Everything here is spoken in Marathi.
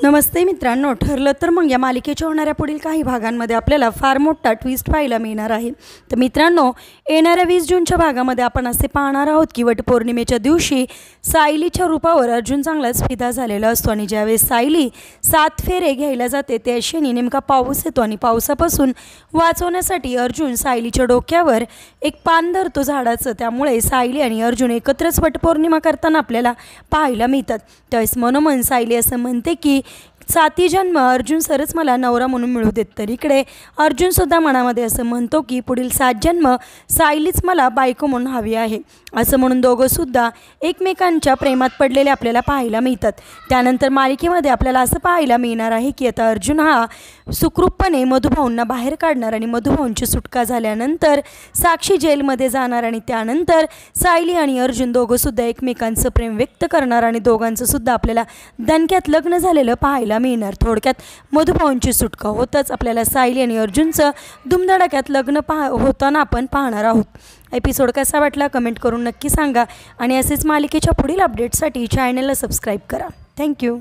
नमस्ते मित्रांनो, ठरलं तर मग या मालिकेच्या होणाऱ्या पुढील काही भागांमध्ये आपल्याला फार मोठा ट्विस्ट पाहायला मिळणार आहे। तर मित्रांनो, येणाऱ्या 20 जूनच्या भागामध्ये आपण असे पाहणार आहोत की वटपौर्णिमेच्या दिवशी सायलीच्या रूपावर अर्जुन चांगलाच फिदा झालेला असतो आणि ज्यावेळेस सायली 7 फेरे घ्यायला जाते त्या क्षणी नेमका पाऊस येतो आणि पावसापासून वाचवण्यासाठी अर्जुन सायलीच्या डोक्यावर एक पान धरतो झाडाचं। त्यामुळे सायली आणि अर्जुन एकत्रच वटपौर्णिमा करताना आपल्याला पाहायला मिळतात। त्यावेळेस मनोमन सायली असं म्हणते की 7 जन्म अर्जुन सरच मला नवरा म्हणून मिळू देत। तर इकडे अर्जुनसुद्धा मनामध्ये असं म्हणतो की पुढील 7 जन्म सायलीच मला बायको म्हणून हवी आहे असं म्हणून दोघंसुद्धा एकमेकांच्या प्रेमात पडलेले आपल्याला पाहायला मिळतात। त्यानंतर मालिकेमध्ये आपल्याला असं पाहायला मिळणार आहे की आता अर्जुन हा सुखरूपपणे मधुभाऊंना बाहेर काढणार आणि मधुभाऊंची सुटका झाल्यानंतर साक्षी जेलमध्ये जाणार आणि त्यानंतर सायली आणि अर्जुन दोघंसुद्धा एकमेकांचं प्रेम व्यक्त करणार आणि दोघांचं सुद्धा आपल्याला दणक्यात लग्न झालेलं पाहायला मिळणार। थोडक्यात मधुभाऊंची सुटका होताच आपल्याला सायली आणि अर्जुनचं धुमधडाक्यात लग्न होताना आपण पाहणार आहोत। एपिसोड कसा वाटला कमेंट करून नक्की सांगा आणि असेच मालिकेच्या पुढील अपडेट्ससाठी चॅनलला सबस्क्राईब करा। थँक्यू।